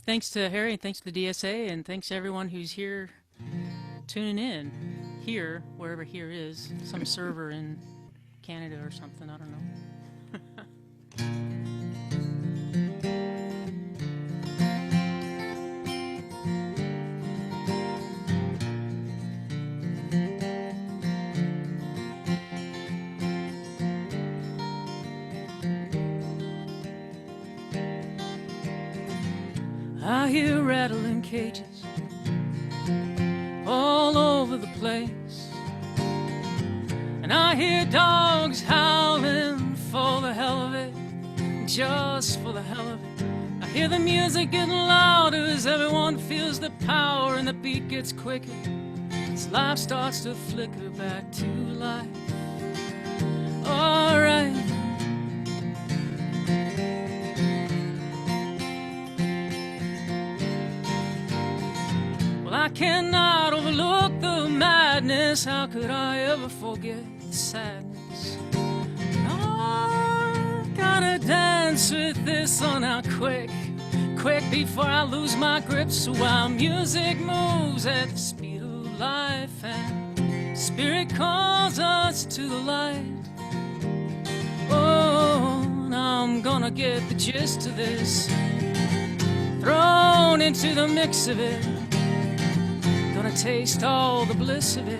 Thanks to Harry, and thanks to the DSA, and thanks to everyone who's here tuning in. Here, wherever here is, some server in Canada or something, I don't know. I hear rattling cages all over the place, and I hear dogs howling for the hell of it, just for the hell of it. I hear the music getting louder as everyone feels the power, and the beat gets quicker as life starts to flicker back to life. All right. I cannot overlook the madness. How could I ever forget the sadness? I gotta dance with this on now quick, quick before I lose my grip. So while music moves at the speed of life and spirit calls us to the light, oh, now I'm gonna get the gist of this, thrown into the mix of it. Gonna taste all the bliss of it.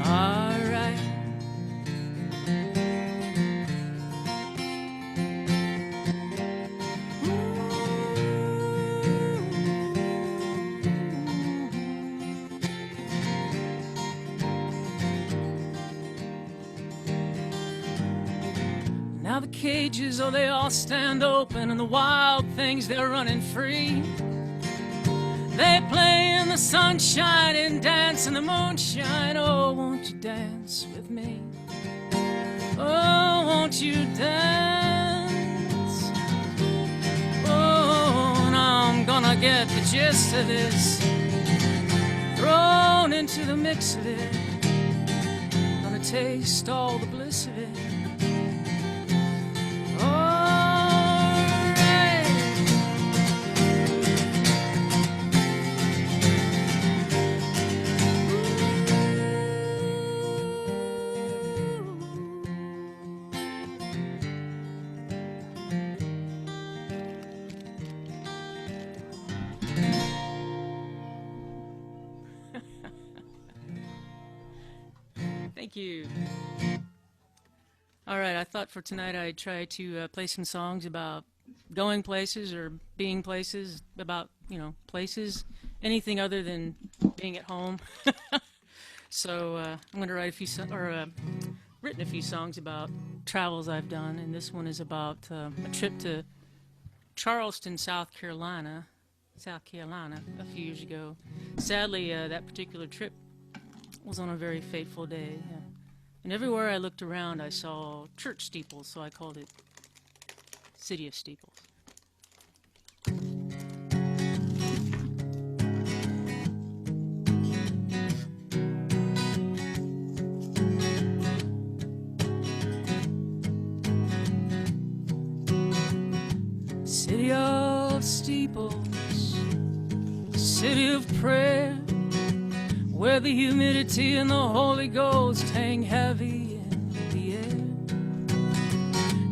All right. Now the cages, oh, they all stand open, and the wild things, they're running free. They play in the sunshine and dance in the moonshine. Oh, won't you dance with me? Oh, won't you dance? Oh, now I'm gonna get the gist of this, thrown into the mix of it. Gonna taste all the bliss of it. Thank you. All right, I thought for tonight I'd try to play some songs about going places or being places, about, you know, places, anything other than being at home. So I'm going to write a few written a few songs about travels I've done, and this one is about a trip to Charleston, South Carolina, a few years ago. Sadly, that particular trip was on a very fateful day, and everywhere I looked around I saw church steeples, so I called it City of Steeples. City of steeples, city of prayer, where the humidity and the Holy Ghost hang heavy in the air,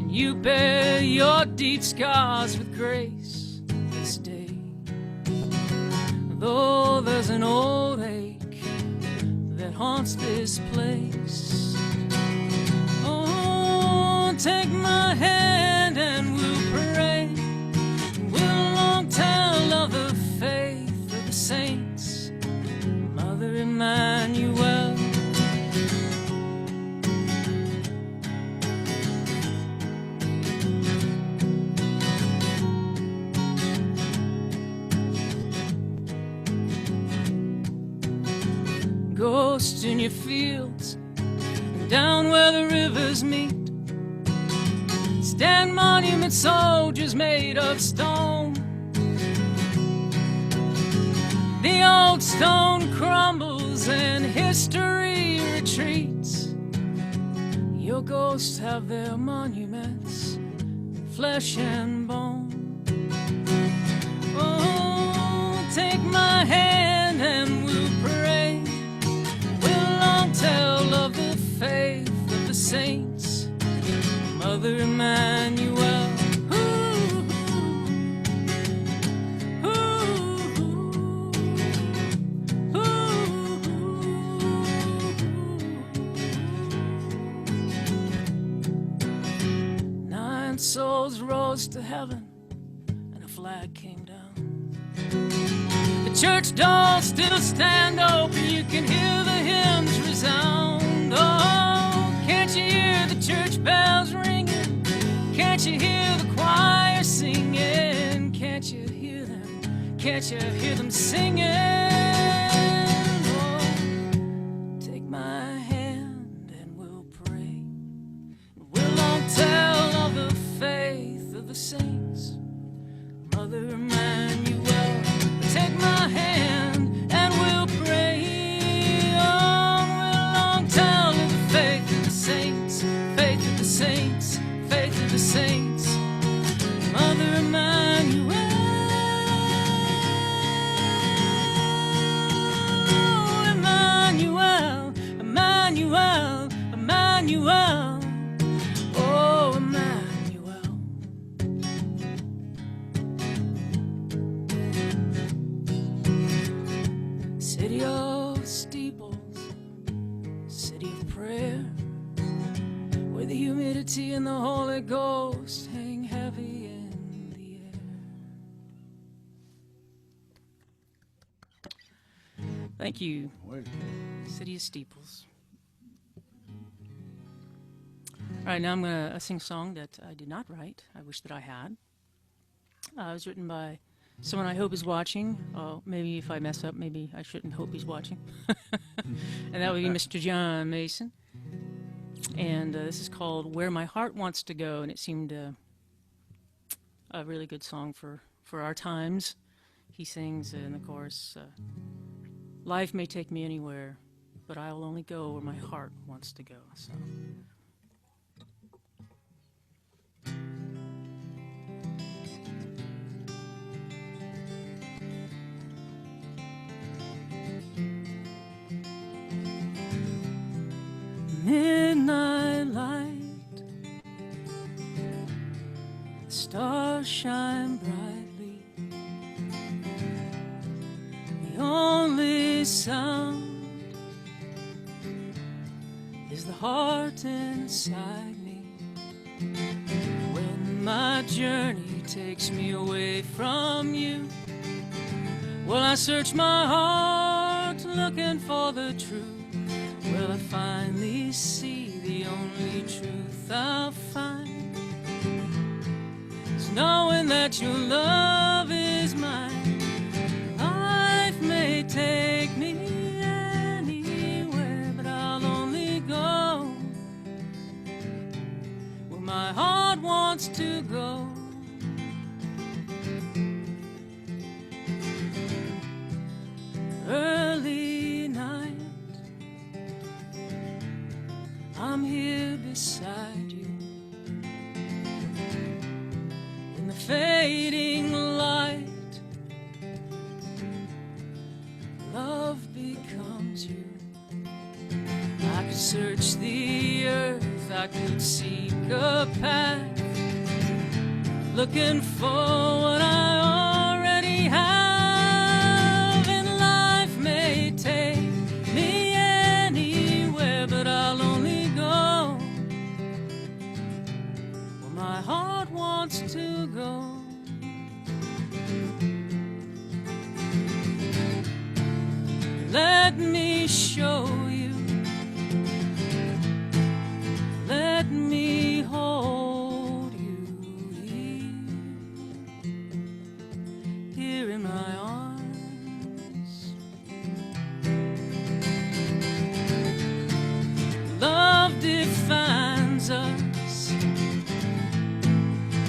and you bear your deep scars with grace this day. Though there's an old ache that haunts this place, oh, take my hand and we'll pray, we'll long tell of the faith of the saints, Mother Emmanuel. Ghosts in your fields, down where the rivers meet, stand monument soldiers made of stone. The old stone crumbles and history retreats. Your ghosts have their monuments, flesh and bone. Mother Emmanuel. Souls rose to heaven and a flag came down. The church doors still stand open, you can hear the hymns resound. Oh, can't you hear the church bells ringing? Can't you hear the choir singing? Can't you hear them? Can't you hear them singing? Oh, take my hand and we'll pray. We'll all tell of the faith of the saints. Mother Emmanuel, take my hand and we'll pray. Oh, we'll all tell of the faith of the saints, faith of the saints, faith of the saints. Mother Emmanuel, oh, Emmanuel, Emmanuel, Emmanuel. Oh, Emmanuel. City of steeples, city of prayer, where the humidity and the Holy Ghost hang heavy in the air. Thank you. City of steeples. All right, now I'm going to sing a song that I did not write. I wish that I had. It was written by someone I hope is watching. Oh, maybe if I mess up, maybe I shouldn't hope he's watching. And that would be Mr. John Mason. And this is called Where My Heart Wants to Go, and it seemed a really good song for our times. He sings in the chorus, life may take me anywhere, but I'll only go where my heart wants to go. So. Midnight light, the stars shine brightly. The only sound is the heart inside me. When my journey takes me away from you, well, I search my heart looking for the truth. Will I finally see the only truth I'll find? It's knowing that your love is mine. Life may take me anywhere, but I'll only go where my heart wants to go. Early night, I'm here beside you. In the fading light, love becomes you. I could search the earth, I could seek a path, looking for what I already have. And life may take me anywhere, but I'll only go where my heart wants to go. Let me show you. Let me hold you here in my arms. Love defines us.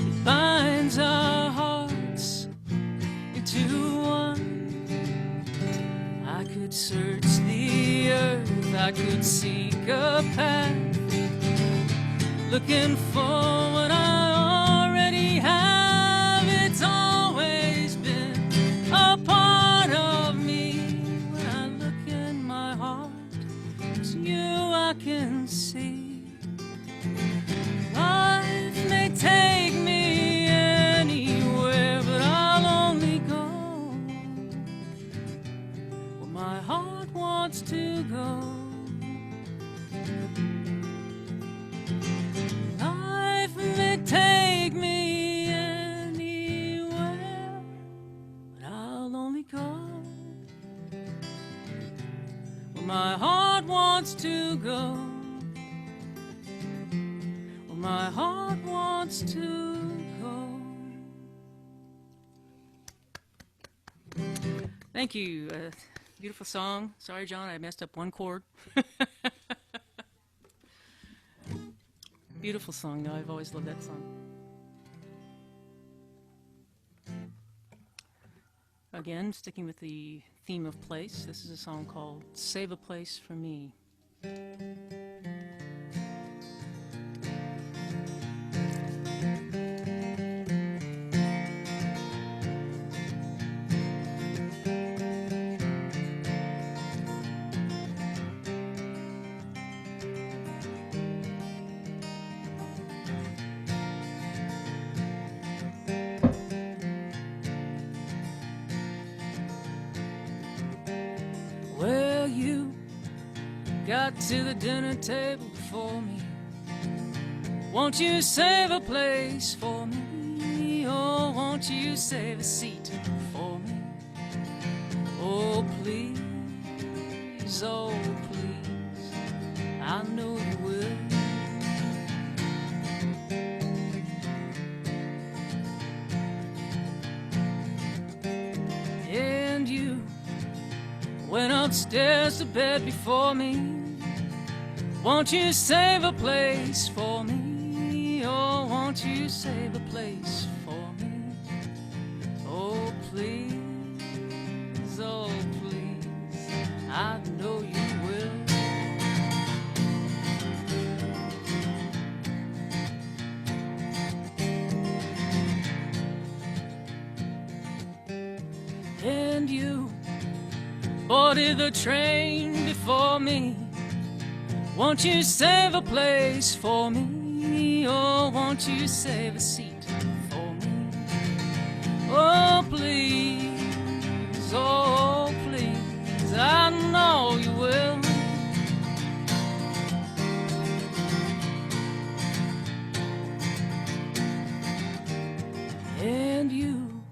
It binds our hearts into one. I could search the earth, I could seek a path, looking for what I already have. It's always been a part of me. When I look in my heart, it's you I can see. Life where my heart wants to go, where my heart wants to go. Thank you. Beautiful song. Sorry, John, I messed up one chord. Beautiful song, though. I've always loved that song. Again, sticking with the theme of place, this is a song called Save a Place for Me. Well, you got to the dinner table before me. Won't you save a place for me? Oh, won't you save a seat for me? Oh, please, oh, please, I know you will. And you went upstairs to bed before me. Won't you save a place for me? Oh, won't you save a place for me? Oh, please, oh, please, I know you will. And you boarded the train before me. Won't you save a place for me? Oh, won't you save a seat for me? Oh, please, oh, please, I know you will. And you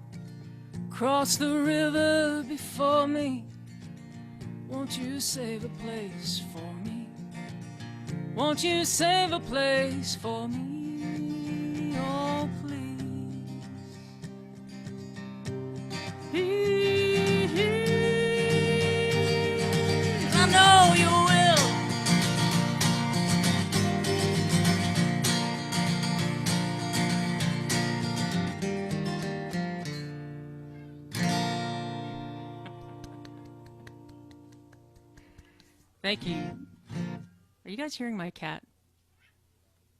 crossed the river before me. Won't you save a place for me? Won't you save a place for me? Oh, please. I know you will. Thank you. Are you guys hearing my cat?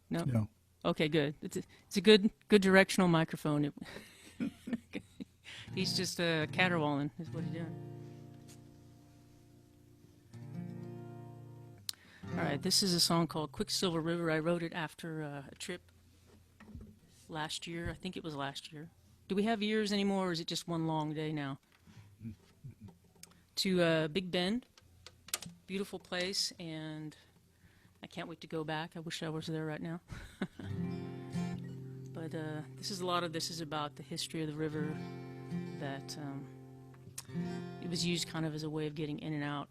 No? No. Okay, good. It's a good directional microphone. He's just caterwauling is what he's doing. All right, this is a song called Quicksilver River. I wrote it after a trip last year. I think it was last year. Do we have years anymore, or is it just one long day now? To Big Bend. Beautiful place, and I can't wait to go back. I wish I was there right now. But this is about the history of the river, that it was used kind of as a way of getting in and out,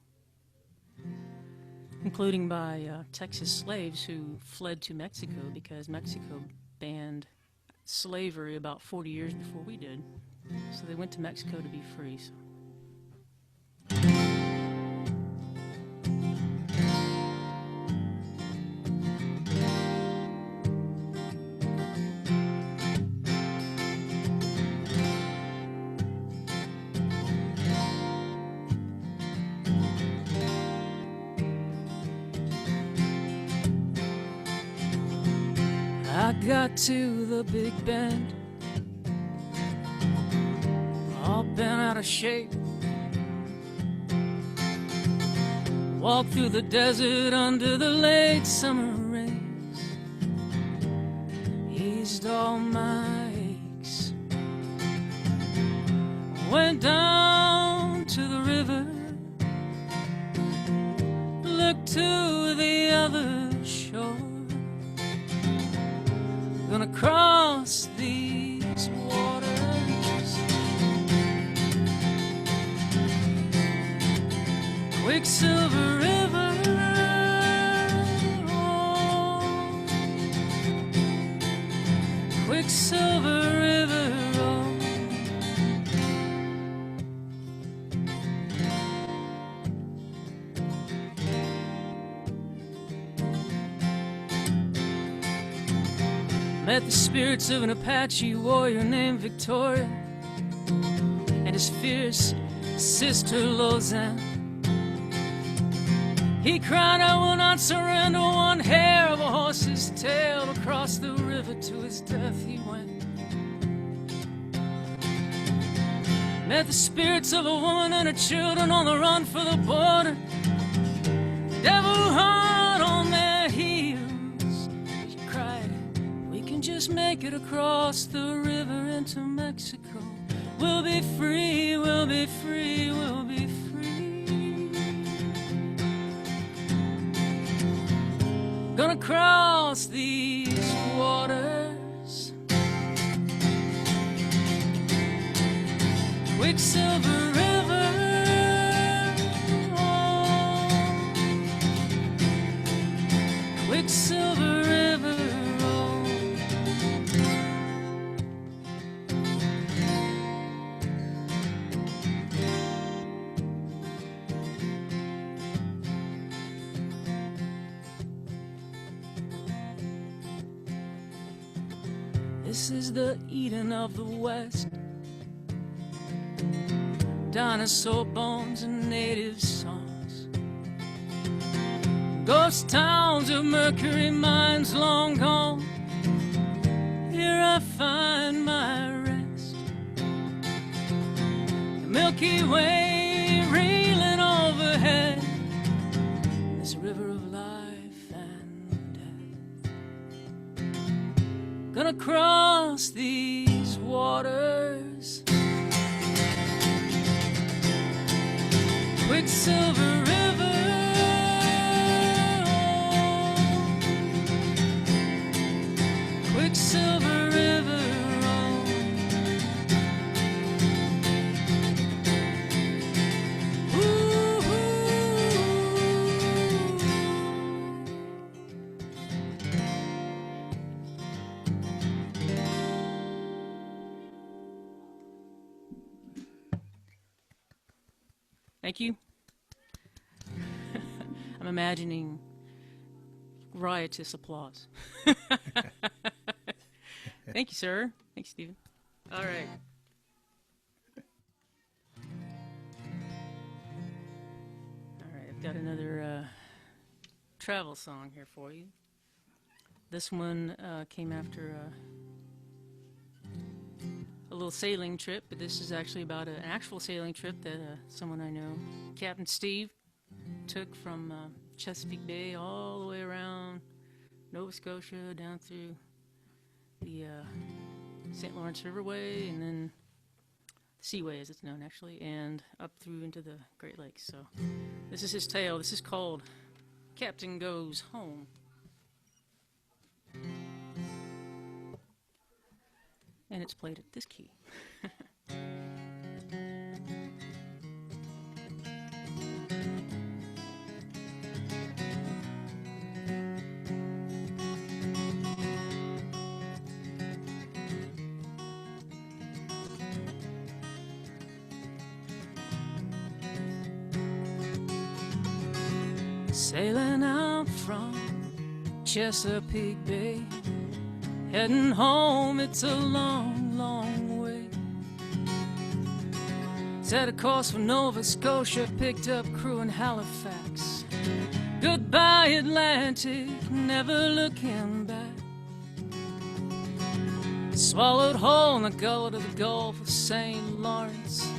including by Texas slaves who fled to Mexico because Mexico banned slavery about 40 years before we did. So they went to Mexico to be free. So. I got to the Big Bend, all bent out of shape. Walked through the desert under the late summer rains, eased all my aches. Went down to the river, looked to the other shore. Gonna cross these waters. Quicksilver Met the spirits of an Apache warrior named Victoria and his fierce sister Lozanne. He cried, I will not surrender one hair of a horse's tail. Across the river to his death he went. Met the spirits of a woman and her children on the run for the border. Devil hard on their heels. He cried, we can just make it across the river into Mexico. We'll be free, we'll be free, we'll be free. Gonna cross these waters, Quicksilver River, oh, Quicksilver River, oh. This is the Eden of the West. Dinosaur bones and native songs. Ghost towns of mercury mines long gone. Here I find my rest. The Milky Way reeling overhead. This river of life and death. Gonna cross these waters, Quicksilver River, oh, Quicksilver River, oh. Ooh, Thank you. I'm imagining riotous applause. Thank you, sir. Thanks, Stephen. All right. All right, I've got another travel song here for you. This one came after a little sailing trip, but this is actually about an actual sailing trip that someone I know, Captain Steve, took from Chesapeake Bay all the way around Nova Scotia down through the St. Lawrence Riverway and then Seaway, as it's known actually, and up through into the Great Lakes. So this is his tale. This is called Captain Goes Home. And it's played at this key. Sailing out from Chesapeake Bay, heading home, it's a long, long way. Set a course for Nova Scotia, picked up crew in Halifax. Goodbye Atlantic, never looking back. Swallowed whole in the gullet of the Gulf of St. Lawrence,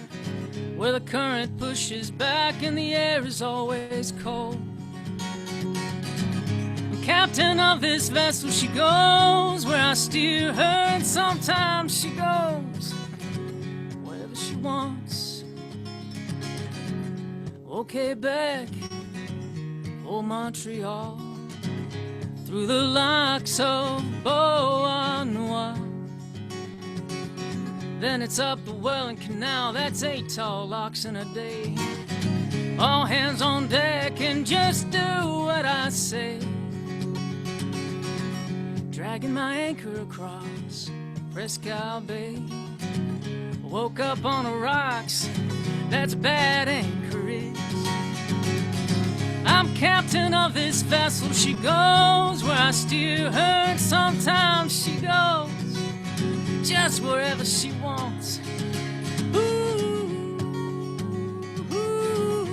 where the current pushes back and the air is always cold. Captain of this vessel, she goes where I steer her, and sometimes she goes wherever she wants. Au Quebec, or Montreal, through the locks of Beauharnois. Then it's up the Welland Canal, that's 8 tall locks in a day. All hands on deck and just do what I say. Dragging my anchor across Presque Bay. Woke up on the rocks, that's bad anchorage. I'm captain of this vessel. She goes where I steer her, and sometimes she goes just wherever she wants. Ooh, ooh, ooh.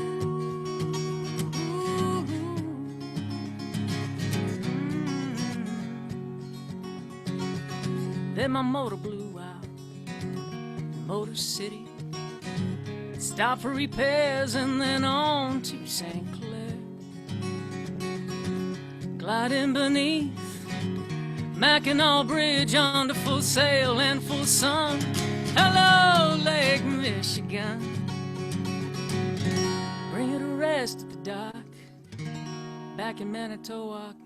Then my motor blew out, Motor City. Stopped for repairs and then on to St. Clair. Gliding beneath Mackinac Bridge under full sail and full sun. Hello, Lake Michigan. Bring it to rest at the dock back in Manitowoc.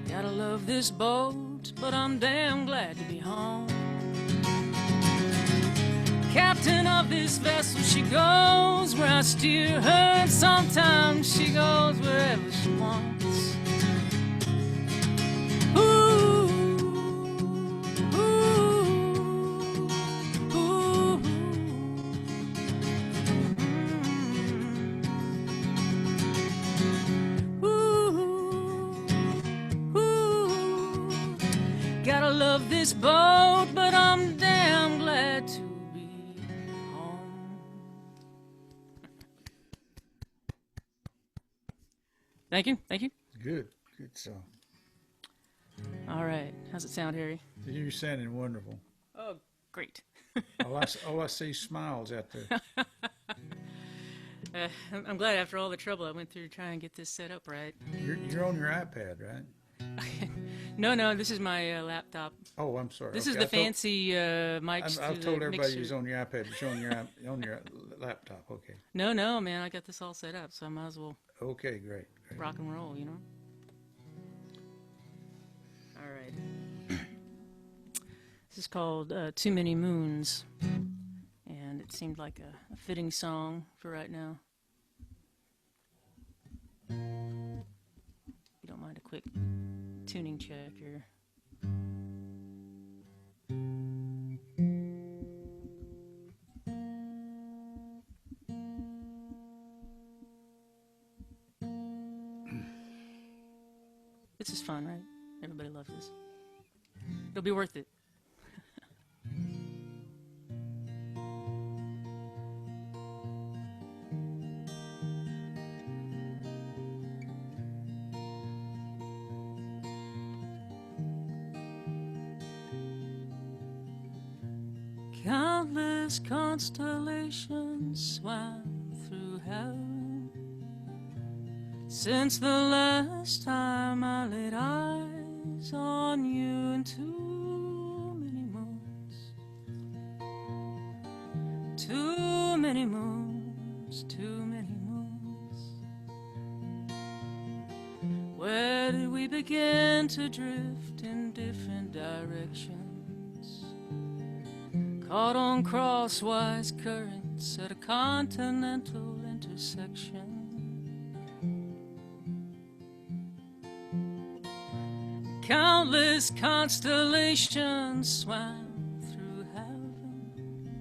Gotta love this boat, but I'm damn glad to be home. Captain of this vessel, she goes where I steer her, and sometimes she goes wherever she wants. Ooh, ooh, ooh. Ooh, ooh. Gotta love this boat, but I'm damn glad to be home. Thank you, thank you. Good song. All right, how's it sound, Harry? You're sounding wonderful. Oh, great. all I see smiles out there. I'm glad after all the trouble I went through to try and get this set up right. You're on your iPad, right? No, this is my laptop. Oh, I'm sorry. This Okay, is the fancy mics. I've told everybody mixer. you're on your iPad, but you're on your laptop. Okay. No, man, I got this all set up, so I might as well Okay, great. rock and roll, you know? All right. This is called Too Many Moons, and it seemed like a fitting song for right now. If you don't mind a quick tuning check here. This is fun, right? Everybody loves this. It'll be worth it. Countless constellations swam through heaven since the last time I laid eyes on you, and too many moons, too many moons, too many moons. Where did we begin to drift in different directions? Caught on crosswise currents at a continental intersection. Countless constellations swam through heaven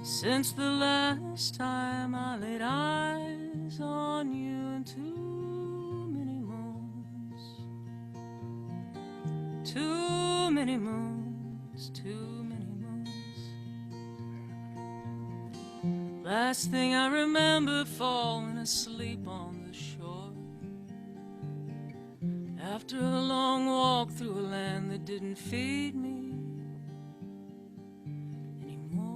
since the last time I laid eyes on you, and too many moons, too many moons, too many moons. Last thing I remember, falling asleep on the shore after a long walk through a land that didn't feed me anymore.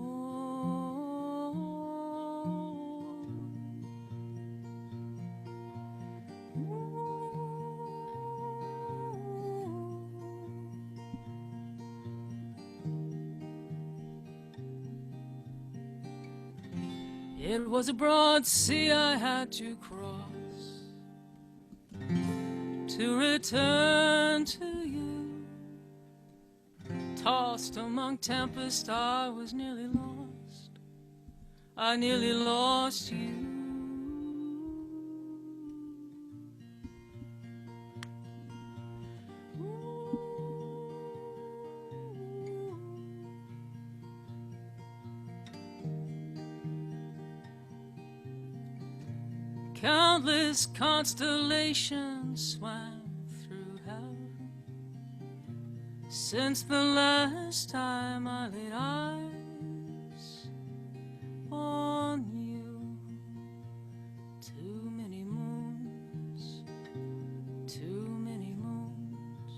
It was a broad sea I had to cross to return to you. Tossed among tempest, I was nearly lost. I nearly lost you. Countless constellations swam through heaven since the last time I laid eyes on you. Too many moons, too many moons,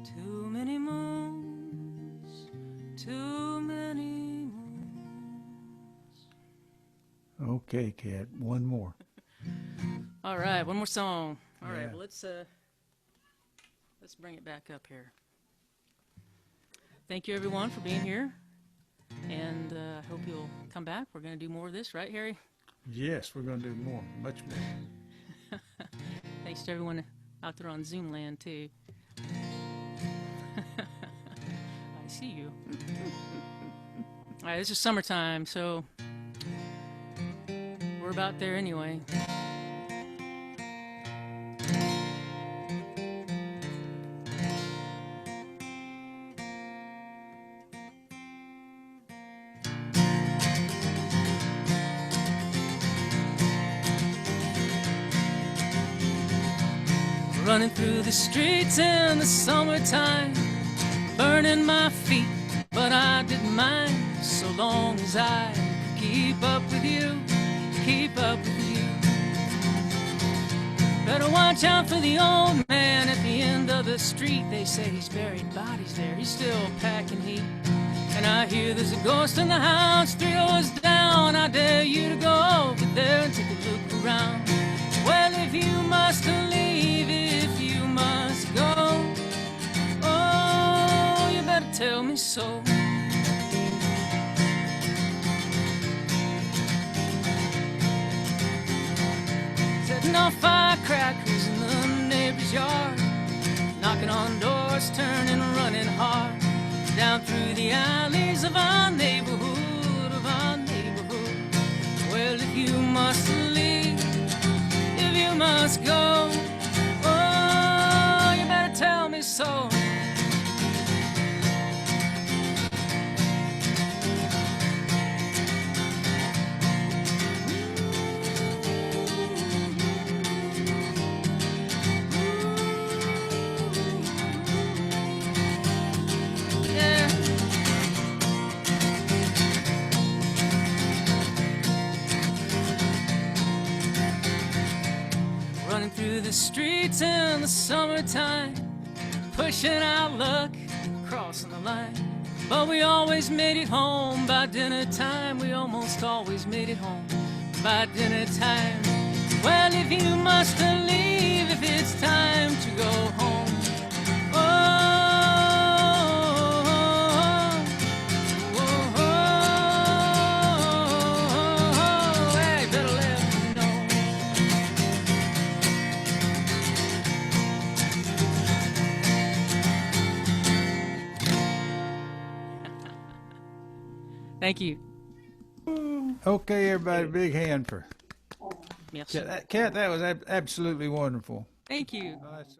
too many moons, too many moons. Okay, Kat, one more. All right, one more song. All right, Yeah. well, let's bring it back up here. Thank you, everyone, for being here, and I hope you'll come back. We're going to do more of this, right, Harry? Yes, we're going to do more, much more. Thanks to everyone out there on Zoom land, too. I see you. All right, this is summertime, so we're about there anyway. Running through the streets in the summertime, burning my feet, but I didn't mind so long as I could keep up with you, keep up with you. Better watch out for the old man at the end of the street. They say he's buried bodies there, he's still packing heat. And I hear there's a ghost in the house 3 doors down. I dare you to go over there and take a look around. Well, if you must leave, if you must go, oh, you better tell me so. Setting off firecrackers in the neighbor's yard, knocking on doors, turning, running hard, down through the alleys of our neighborhood, of our neighborhood. Well, if you must leave, if you must go, oh, you better tell me so. Yeah. Running through the streets in the summertime, pushing our luck, crossing the line. But we always made it home by dinner time. We almost always made it home by dinner time. Well, if you must leave, if it's time to go home, oh, oh, oh, hey, better let me know. Thank you. Okay, everybody, big hand for Yes. Kat. That was absolutely wonderful. Thank you. Nice.